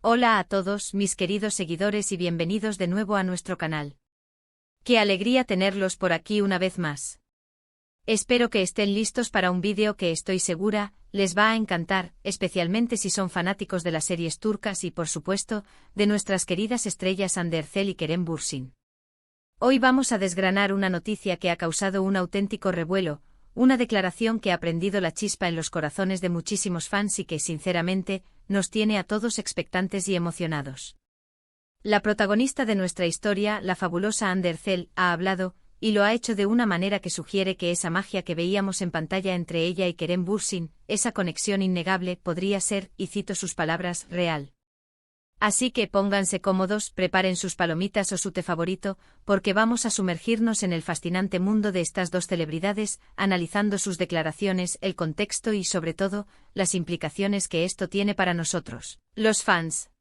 Hola a todos mis queridos seguidores y bienvenidos de nuevo a nuestro canal. Qué alegría tenerlos por aquí una vez más. Espero que estén listos para un vídeo que estoy segura les va a encantar, especialmente si son fanáticos de las series turcas y por supuesto, de nuestras queridas estrellas Hande Erçel y Kerem Bürsin. Hoy vamos a desgranar una noticia que ha causado un auténtico revuelo, una declaración que ha prendido la chispa en los corazones de muchísimos fans y que, sinceramente, nos tiene a todos expectantes y emocionados. La protagonista de nuestra historia, la fabulosa Hande Erçel, ha hablado, y lo ha hecho de una manera que sugiere que esa magia que veíamos en pantalla entre ella y Kerem Bürsin, esa conexión innegable, podría ser, y cito sus palabras, real. Así que pónganse cómodos, preparen sus palomitas o su té favorito, porque vamos a sumergirnos en el fascinante mundo de estas dos celebridades, analizando sus declaraciones, el contexto y, sobre todo, las implicaciones que esto tiene para nosotros, los fans.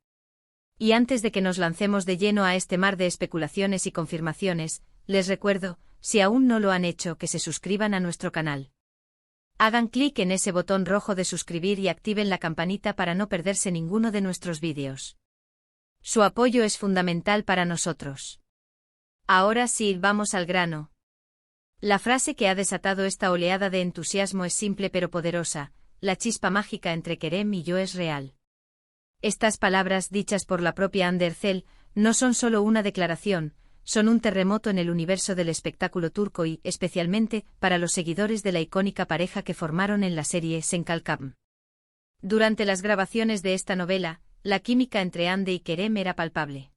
Y antes de que nos lancemos de lleno a este mar de especulaciones y confirmaciones, les recuerdo, si aún no lo han hecho, que se suscriban a nuestro canal. Hagan clic en ese botón rojo de suscribir y activen la campanita para no perderse ninguno de nuestros vídeos. Su apoyo es fundamental para nosotros. Ahora sí, vamos al grano. La frase que ha desatado esta oleada de entusiasmo es simple pero poderosa: la chispa mágica entre Kerem y yo es real. Estas palabras, dichas por la propia Hande Erçel, no son solo una declaración, son un terremoto en el universo del espectáculo turco y, especialmente, para los seguidores de la icónica pareja que formaron en la serie Sen Kalkam. Durante las grabaciones de esta novela, la química entre Hande y Kerem era palpable.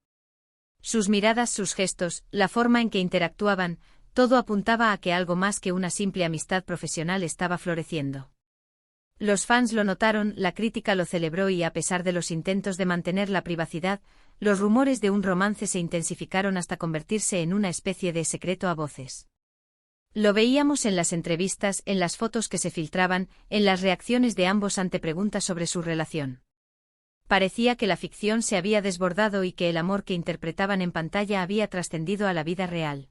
Sus miradas, sus gestos, la forma en que interactuaban, todo apuntaba a que algo más que una simple amistad profesional estaba floreciendo. Los fans lo notaron, la crítica lo celebró y, a pesar de los intentos de mantener la privacidad, los rumores de un romance se intensificaron hasta convertirse en una especie de secreto a voces. Lo veíamos en las entrevistas, en las fotos que se filtraban, en las reacciones de ambos ante preguntas sobre su relación. Parecía que la ficción se había desbordado y que el amor que interpretaban en pantalla había trascendido a la vida real.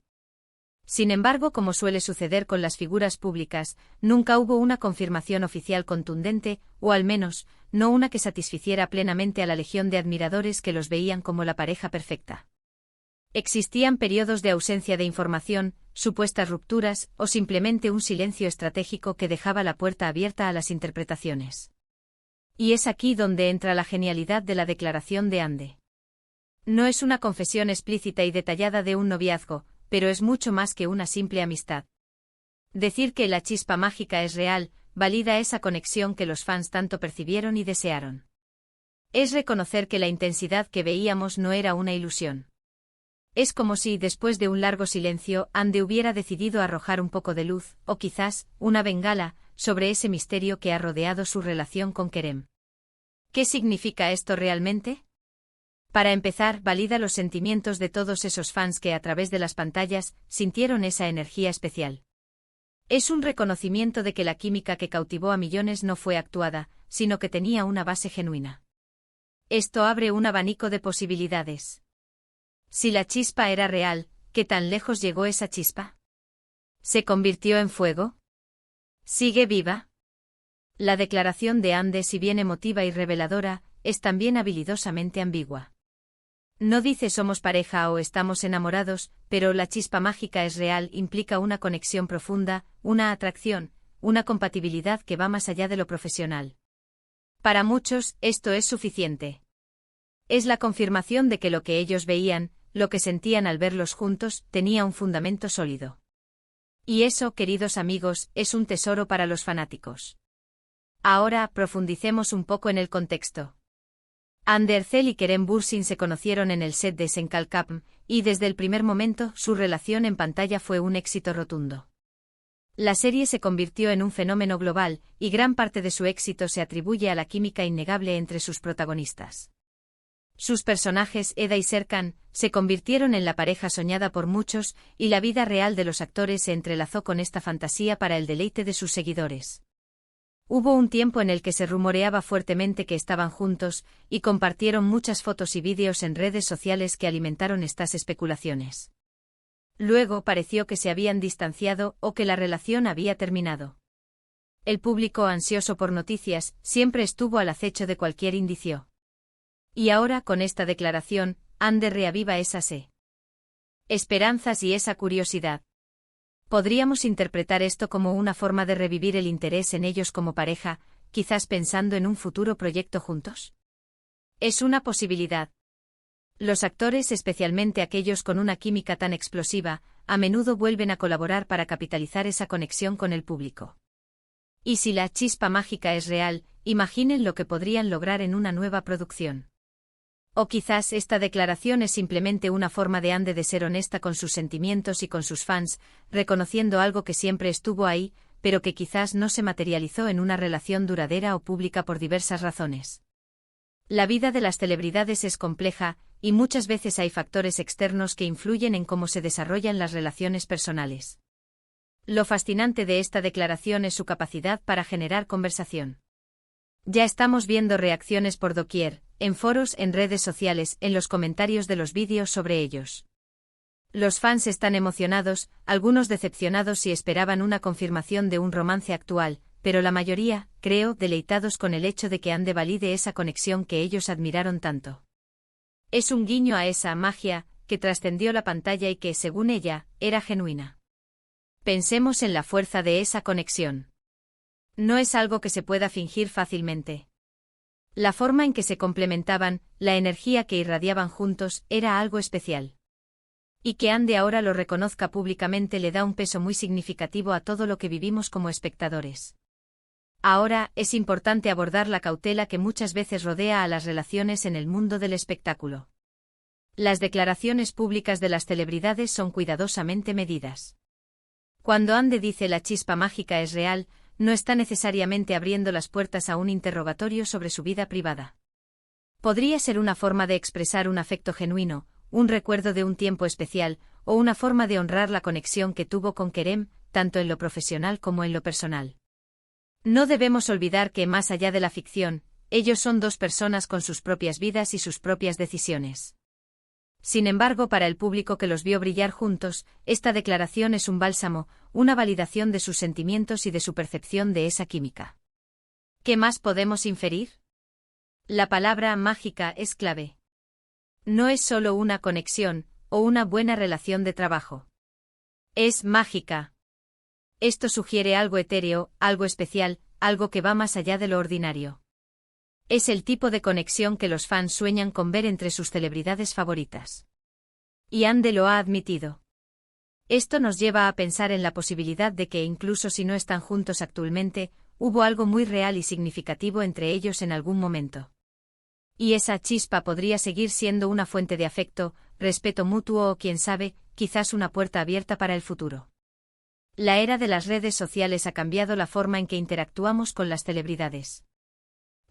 Sin embargo, como suele suceder con las figuras públicas, nunca hubo una confirmación oficial contundente, o al menos, no una que satisficiera plenamente a la legión de admiradores que los veían como la pareja perfecta. Existían periodos de ausencia de información, supuestas rupturas, o simplemente un silencio estratégico que dejaba la puerta abierta a las interpretaciones. Y es aquí donde entra la genialidad de la declaración de Hande. No es una confesión explícita y detallada de un noviazgo, pero es mucho más que una simple amistad. Decir que la chispa mágica es real, valida esa conexión que los fans tanto percibieron y desearon. Es reconocer que la intensidad que veíamos no era una ilusión. Es como si, después de un largo silencio, Hande hubiera decidido arrojar un poco de luz, o quizás, una bengala, sobre ese misterio que ha rodeado su relación con Kerem. ¿Qué significa esto realmente? Para empezar, valida los sentimientos de todos esos fans que a través de las pantallas sintieron esa energía especial. Es un reconocimiento de que la química que cautivó a millones no fue actuada, sino que tenía una base genuina. Esto abre un abanico de posibilidades. Si la chispa era real, ¿qué tan lejos llegó esa chispa? ¿Se convirtió en fuego? ¿Sigue viva? La declaración de Hande, si bien emotiva y reveladora, es también habilidosamente ambigua. No dice somos pareja o estamos enamorados, pero la chispa mágica es real implica una conexión profunda, una atracción, una compatibilidad que va más allá de lo profesional. Para muchos, esto es suficiente. Es la confirmación de que lo que ellos veían, lo que sentían al verlos juntos, tenía un fundamento sólido. Y eso, queridos amigos, es un tesoro para los fanáticos. Ahora, profundicemos un poco en el contexto. Hande Erçel y Kerem Bürsin se conocieron en el set de Sen Kalkam, y desde el primer momento, su relación en pantalla fue un éxito rotundo. La serie se convirtió en un fenómeno global, y gran parte de su éxito se atribuye a la química innegable entre sus protagonistas. Sus personajes, Eda y Serkan, se convirtieron en la pareja soñada por muchos, y la vida real de los actores se entrelazó con esta fantasía para el deleite de sus seguidores. Hubo un tiempo en el que se rumoreaba fuertemente que estaban juntos, y compartieron muchas fotos y vídeos en redes sociales que alimentaron estas especulaciones. Luego pareció que se habían distanciado o que la relación había terminado. El público, ansioso por noticias, siempre estuvo al acecho de cualquier indicio. Y ahora, con esta declaración, Ande reaviva esas esperanzas y esa curiosidad. Podríamos interpretar esto como una forma de revivir el interés en ellos como pareja, quizás pensando en un futuro proyecto juntos. Es una posibilidad. Los actores, especialmente aquellos con una química tan explosiva, a menudo vuelven a colaborar para capitalizar esa conexión con el público. Y si la chispa mágica es real, imaginen lo que podrían lograr en una nueva producción. O quizás esta declaración es simplemente una forma de Ande de ser honesta con sus sentimientos y con sus fans, reconociendo algo que siempre estuvo ahí, pero que quizás no se materializó en una relación duradera o pública por diversas razones. La vida de las celebridades es compleja, y muchas veces hay factores externos que influyen en cómo se desarrollan las relaciones personales. Lo fascinante de esta declaración es su capacidad para generar conversación. Ya estamos viendo reacciones por doquier, en foros, en redes sociales, en los comentarios de los vídeos sobre ellos. Los fans están emocionados, algunos decepcionados y esperaban una confirmación de un romance actual, pero la mayoría, creo, deleitados con el hecho de que Ande valide esa conexión que ellos admiraron tanto. Es un guiño a esa magia, que trascendió la pantalla y que, según ella, era genuina. Pensemos en la fuerza de esa conexión. No es algo que se pueda fingir fácilmente. La forma en que se complementaban, la energía que irradiaban juntos, era algo especial. Y que Ande ahora lo reconozca públicamente le da un peso muy significativo a todo lo que vivimos como espectadores. Ahora, es importante abordar la cautela que muchas veces rodea a las relaciones en el mundo del espectáculo. Las declaraciones públicas de las celebridades son cuidadosamente medidas. Cuando Ande dice la chispa mágica es real, no está necesariamente abriendo las puertas a un interrogatorio sobre su vida privada. Podría ser una forma de expresar un afecto genuino, un recuerdo de un tiempo especial, o una forma de honrar la conexión que tuvo con Kerem, tanto en lo profesional como en lo personal. No debemos olvidar que, más allá de la ficción, ellos son dos personas con sus propias vidas y sus propias decisiones. Sin embargo, para el público que los vio brillar juntos, esta declaración es un bálsamo, una validación de sus sentimientos y de su percepción de esa química. ¿Qué más podemos inferir? La palabra mágica es clave. No es solo una conexión, o una buena relación de trabajo. Es mágica. Esto sugiere algo etéreo, algo especial, algo que va más allá de lo ordinario. Es el tipo de conexión que los fans sueñan con ver entre sus celebridades favoritas. Y Ande lo ha admitido. Esto nos lleva a pensar en la posibilidad de que, incluso si no están juntos actualmente, hubo algo muy real y significativo entre ellos en algún momento. Y esa chispa podría seguir siendo una fuente de afecto, respeto mutuo o, quién sabe, quizás una puerta abierta para el futuro. La era de las redes sociales ha cambiado la forma en que interactuamos con las celebridades.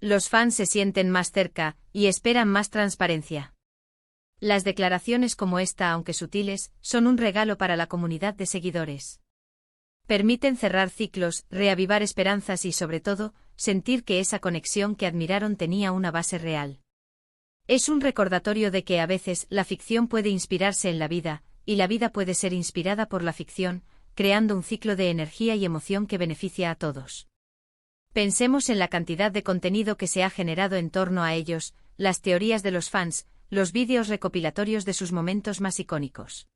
Los fans se sienten más cerca, y esperan más transparencia. Las declaraciones como esta, aunque sutiles, son un regalo para la comunidad de seguidores. Permiten cerrar ciclos, reavivar esperanzas y, sobre todo, sentir que esa conexión que admiraron tenía una base real. Es un recordatorio de que a veces la ficción puede inspirarse en la vida, y la vida puede ser inspirada por la ficción, creando un ciclo de energía y emoción que beneficia a todos. Pensemos en la cantidad de contenido que se ha generado en torno a ellos, las teorías de los fans, los vídeos recopilatorios de sus momentos más icónicos.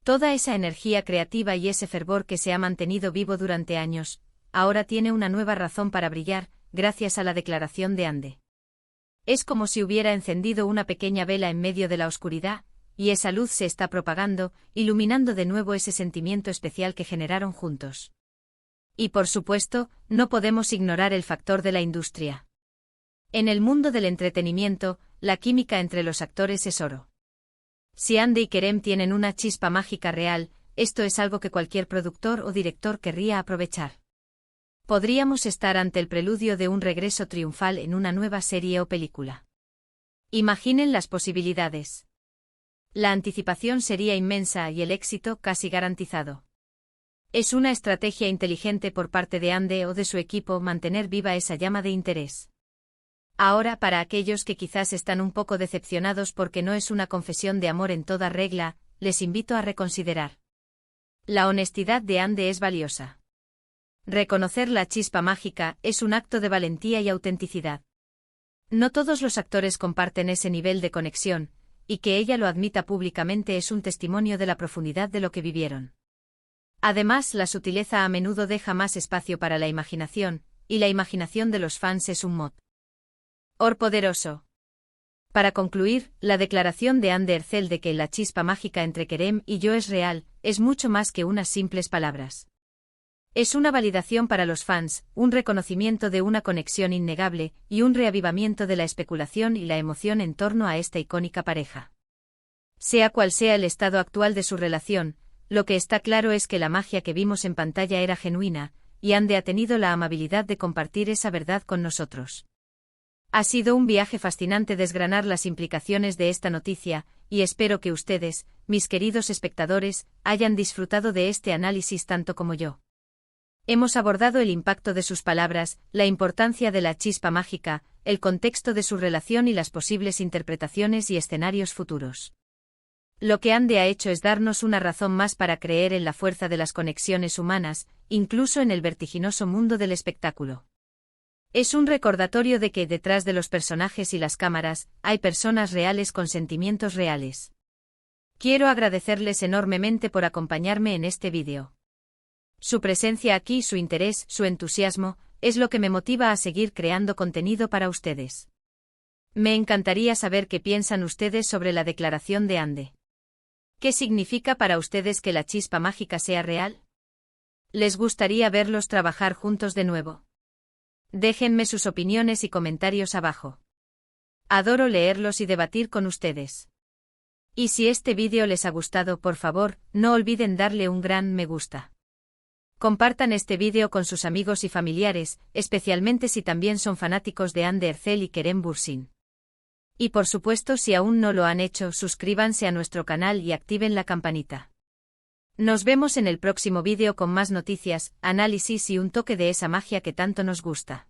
Toda esa energía creativa y ese fervor que se ha mantenido vivo durante años, ahora tiene una nueva razón para brillar, gracias a la declaración de Ande. Es como si hubiera encendido una pequeña vela en medio de la oscuridad, y esa luz se está propagando, iluminando de nuevo ese sentimiento especial que generaron juntos. Y por supuesto, no podemos ignorar el factor de la industria. En el mundo del entretenimiento, la química entre los actores es oro. Si Ande y Kerem tienen una chispa mágica real, esto es algo que cualquier productor o director querría aprovechar. Podríamos estar ante el preludio de un regreso triunfal en una nueva serie o película. Imaginen las posibilidades. La anticipación sería inmensa y el éxito casi garantizado. Es una estrategia inteligente por parte de Ande o de su equipo mantener viva esa llama de interés. Ahora, para aquellos que quizás están un poco decepcionados porque no es una confesión de amor en toda regla, les invito a reconsiderar. La honestidad de Ande es valiosa. Reconocer la chispa mágica es un acto de valentía y autenticidad. No todos los actores comparten ese nivel de conexión, y que ella lo admita públicamente es un testimonio de la profundidad de lo que vivieron. Además, la sutileza a menudo deja más espacio para la imaginación, y la imaginación de los fans es un motor poderoso. Para concluir, la declaración de Anne Ercel de que la chispa mágica entre Kerem y yo es real, es mucho más que unas simples palabras. Es una validación para los fans, un reconocimiento de una conexión innegable, y un reavivamiento de la especulación y la emoción en torno a esta icónica pareja. Sea cual sea el estado actual de su relación, lo que está claro es que la magia que vimos en pantalla era genuina, y Anne ha tenido la amabilidad de compartir esa verdad con nosotros. Ha sido un viaje fascinante desgranar las implicaciones de esta noticia, y espero que ustedes, mis queridos espectadores, hayan disfrutado de este análisis tanto como yo. Hemos abordado el impacto de sus palabras, la importancia de la chispa mágica, el contexto de su relación y las posibles interpretaciones y escenarios futuros. Lo que Anne ha hecho es darnos una razón más para creer en la fuerza de las conexiones humanas, incluso en el vertiginoso mundo del espectáculo. Es un recordatorio de que detrás de los personajes y las cámaras, hay personas reales con sentimientos reales. Quiero agradecerles enormemente por acompañarme en este vídeo. Su presencia aquí, su interés, su entusiasmo, es lo que me motiva a seguir creando contenido para ustedes. Me encantaría saber qué piensan ustedes sobre la declaración de Anne. ¿Qué significa para ustedes que la chispa mágica sea real? ¿Les gustaría verlos trabajar juntos de nuevo? Déjenme sus opiniones y comentarios abajo. Adoro leerlos y debatir con ustedes. Y si este vídeo les ha gustado, por favor, no olviden darle un gran me gusta. Compartan este vídeo con sus amigos y familiares, especialmente si también son fanáticos de Anne Ercel y Kerem Bürsin. Y por supuesto, si aún no lo han hecho, suscríbanse a nuestro canal y activen la campanita. Nos vemos en el próximo vídeo con más noticias, análisis y un toque de esa magia que tanto nos gusta.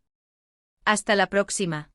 Hasta la próxima.